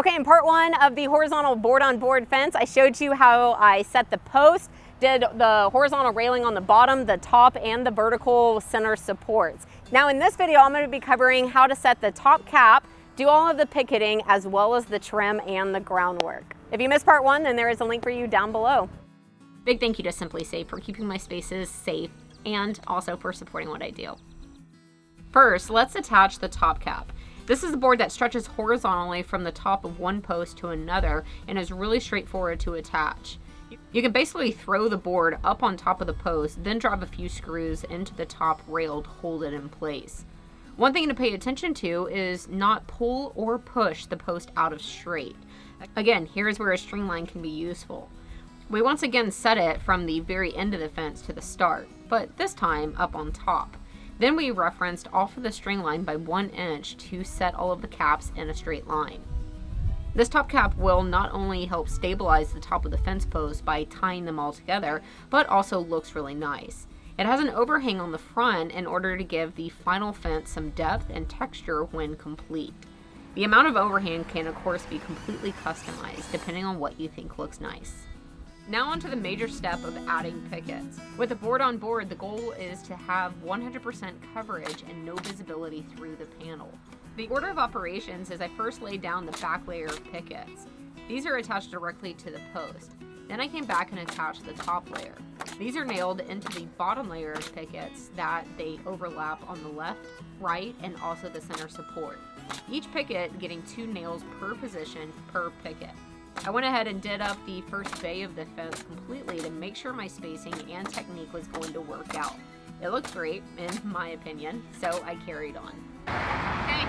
Okay, in part one of the horizontal board-on-board fence, I showed you how I set the post, did the horizontal railing on the bottom, the top, and the vertical center supports. Now in this video, I'm going to be covering how to set the top cap, do all of the picketing, as well as the trim and the groundwork. If you missed part one, then there is a link for you down below. Big thank you to Simply Safe for keeping my spaces safe and also for supporting what I do. First, let's attach the top cap. This is a board that stretches horizontally from the top of one post to another and is really straightforward to attach. You can basically throw the board up on top of the post, then drive a few screws into the top rail to hold it in place. One thing to pay attention to is not pull or push the post out of straight. Again, here's where a string line can be useful. We once again set it from the very end of the fence to the start, but this time up on top. Then we referenced off of the string line by 1 inch to set all of the caps in a straight line. This top cap will not only help stabilize the top of the fence post by tying them all together, but also looks really nice. It has an overhang on the front in order to give the final fence some depth and texture when complete. The amount of overhang can of course be completely customized depending on what you think looks nice. Now on to the major step of adding pickets. With the board on board, the goal is to have 100% coverage and no visibility through the panel. The order of operations is I first laid down the back layer of pickets. These are attached directly to the post. Then I came back and attached the top layer. These are nailed into the bottom layer of pickets that they overlap on the left, right, and also the center support. Each picket getting 2 nails per position per picket. I went ahead and did up the first bay of the fence completely to make sure my spacing and technique was going to work out. It looked great, in my opinion, so I carried on. Okay.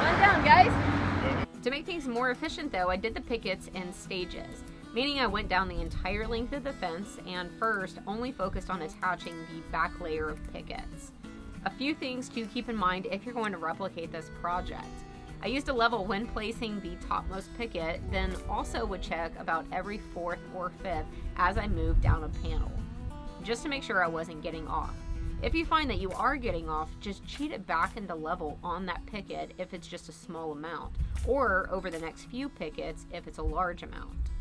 One down, guys. To make things more efficient though, I did the pickets in stages, meaning I went down the entire length of the fence and first only focused on attaching the back layer of pickets. A few things to keep in mind if you're going to replicate this project. I used a level when placing the topmost picket, then also would check about every 4th or 5th as I moved down a panel, just to make sure I wasn't getting off. If you find that you are getting off, just cheat it back into level on that picket if it's just a small amount, or over the next few pickets if it's a large amount.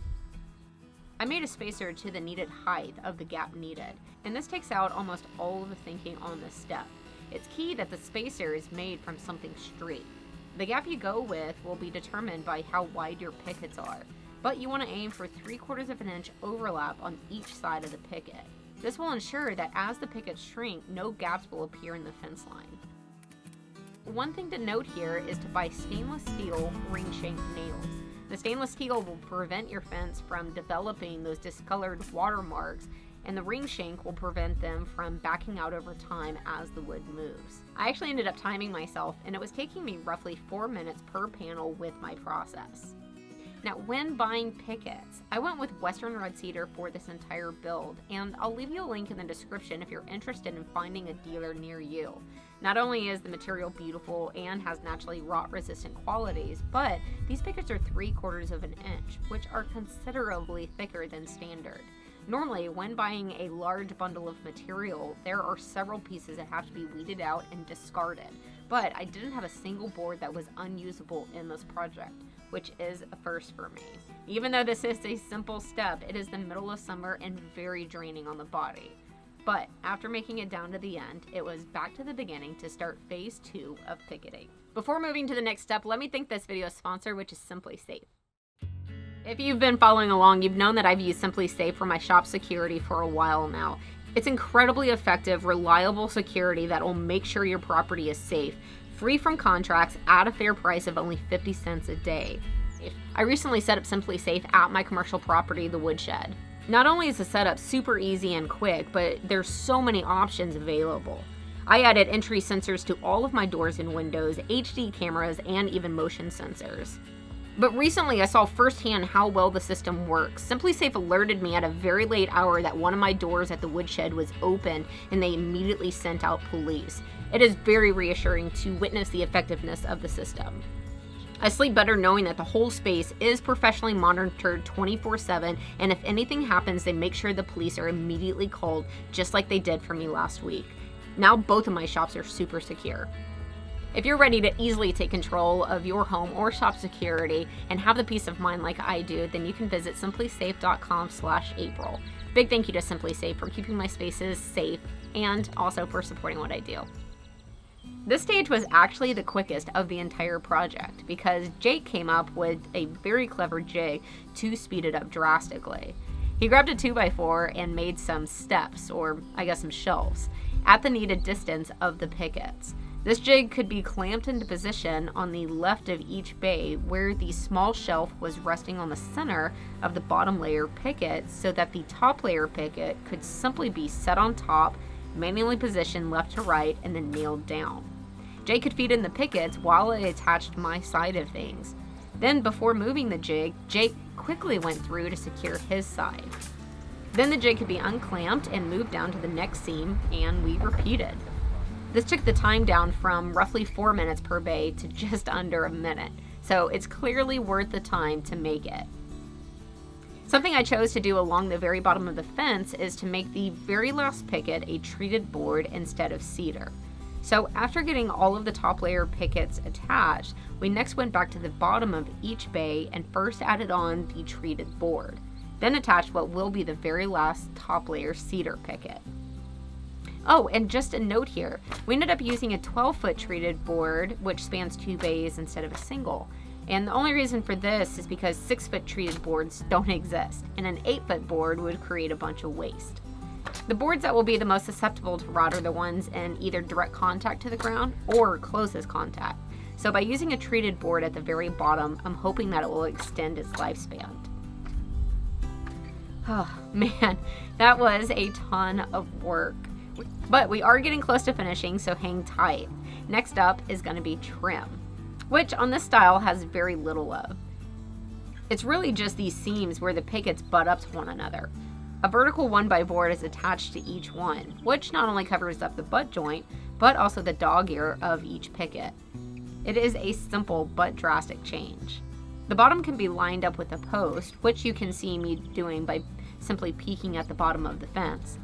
I made a spacer to the needed height of the gap needed, and this takes out almost all of the thinking on this step. It's key that the spacer is made from something straight. The gap you go with will be determined by how wide your pickets are, but you want to aim for 3/4 of an inch overlap on each side of the picket. This will ensure that as the pickets shrink, no gaps will appear in the fence line. One thing to note here is to buy stainless steel ring shank nails. The stainless steel will prevent your fence from developing those discolored watermarks, and the ring shank will prevent them from backing out over time as the wood moves. I actually ended up timing myself, and it was taking me roughly 4 minutes per panel with my process. Now, when buying pickets, I went with Western Red Cedar for this entire build, and I'll leave you a link in the description if you're interested in finding a dealer near you. Not only is the material beautiful and has naturally rot-resistant qualities, but these pickets are 3/4 of an inch, which are considerably thicker than standard. Normally, when buying a large bundle of material, there are several pieces that have to be weeded out and discarded, but I didn't have a single board that was unusable in this project, which is a first for me. Even though this is a simple step, it is the middle of summer and very draining on the body. But after making it down to the end, it was back to the beginning to start phase 2 of picketing. Before moving to the next step, let me thank this video's sponsor, which is Simply Safe. If you've been following along, you've known that I've used Simply Safe for my shop security for a while now. It's incredibly effective, reliable security that will make sure your property is safe, free from contracts, at a fair price of only 50 cents a day. I recently set up Simply Safe at my commercial property, the Woodshed. Not only is the setup super easy and quick, but there's so many options available. I added entry sensors to all of my doors and windows, HD cameras, and even motion sensors. But recently I saw firsthand how well the system works. Simply Safe alerted me at a very late hour that one of my doors at the Woodshed was open, and they immediately sent out police. It is very reassuring to witness the effectiveness of the system. I sleep better knowing that the whole space is professionally monitored 24/7, and if anything happens, they make sure the police are immediately called, just like they did for me last week. Now both of my shops are super secure. If you're ready to easily take control of your home or shop security and have the peace of mind like I do, then you can visit simplysafe.com/April. Big thank you to SimpliSafe for keeping my spaces safe and also for supporting what I do. This stage was actually the quickest of the entire project because Jake came up with a very clever jig to speed it up drastically. He grabbed a 2x4 and made some steps, or I guess some shelves, at the needed distance of the pickets. This jig could be clamped into position on the left of each bay where the small shelf was resting on the center of the bottom layer picket so that the top layer picket could simply be set on top, manually positioned left to right, and then nailed down. Jake could feed in the pickets while I attached my side of things. Then before moving the jig, Jake quickly went through to secure his side. Then the jig could be unclamped and moved down to the next seam, and we repeated. This took the time down from roughly 4 minutes per bay to just under a minute, so it's clearly worth the time to make it. Something I chose to do along the very bottom of the fence is to make the very last picket a treated board instead of cedar. So after getting all of the top layer pickets attached, we next went back to the bottom of each bay and first added on the treated board, then attached what will be the very last top layer cedar picket. Oh, and just a note here, we ended up using a 12-foot treated board which spans 2 bays instead of a single. And the only reason for this is because 6-foot treated boards don't exist, and an 8-foot board would create a bunch of waste. The boards that will be the most susceptible to rot are the ones in either direct contact to the ground or closest contact. So by using a treated board at the very bottom, I'm hoping that it will extend its lifespan. Oh man, that was a ton of work. But we are getting close to finishing, so hang tight. Next up is going to be trim, which on this style has very little of. It's really just these seams where the pickets butt up to one another. A vertical 1x board is attached to each one, which not only covers up the butt joint, but also the dog ear of each picket. It is a simple but drastic change. The bottom can be lined up with a post, which you can see me doing by simply peeking at the bottom of the fence.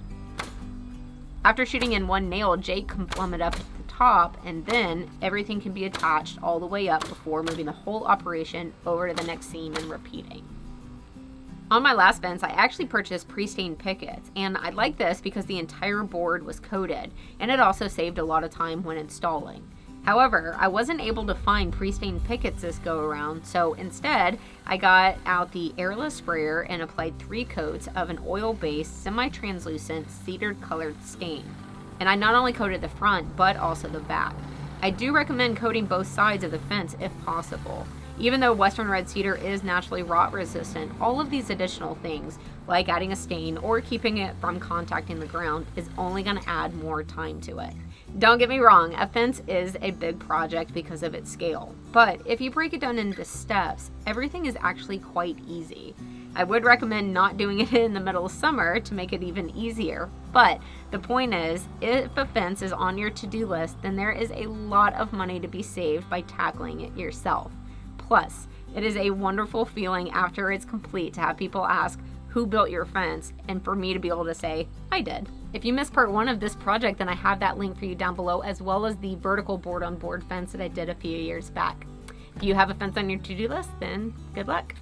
After shooting in one nail, Jake can plumb it up at the top, and then everything can be attached all the way up before moving the whole operation over to the next seam and repeating. On my last fence, I actually purchased pre-stained pickets, and I like this because the entire board was coated, and it also saved a lot of time when installing. However, I wasn't able to find pre-stained pickets this go around, so instead, I got out the airless sprayer and applied 3 coats of an oil-based, semi-translucent, cedar-colored stain. And I not only coated the front, but also the back. I do recommend coating both sides of the fence if possible. Even though Western red cedar is naturally rot resistant, all of these additional things, like adding a stain or keeping it from contacting the ground, is only going to add more time to it. Don't get me wrong, a fence is a big project because of its scale, but if you break it down into steps, everything is actually quite easy. I would recommend not doing it in the middle of summer to make it even easier, but the point is, if a fence is on your to-do list, then there is a lot of money to be saved by tackling it yourself. Plus, it is a wonderful feeling after it's complete to have people ask, who built your fence? And for me to be able to say, I did. If you missed part 1 of this project, then I have that link for you down below, as well as the vertical board-on-board fence that I did a few years back. If you have a fence on your to-do list, then good luck.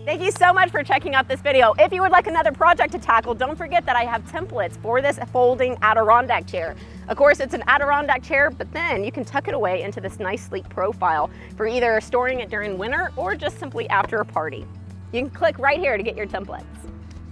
Thank you so much for checking out this video. If you would like another project to tackle, don't forget that I have templates for this folding Adirondack chair. Of course, it's an Adirondack chair, but then you can tuck it away into this nice sleek profile for either storing it during winter or just simply after a party. You can click right here to get your templates.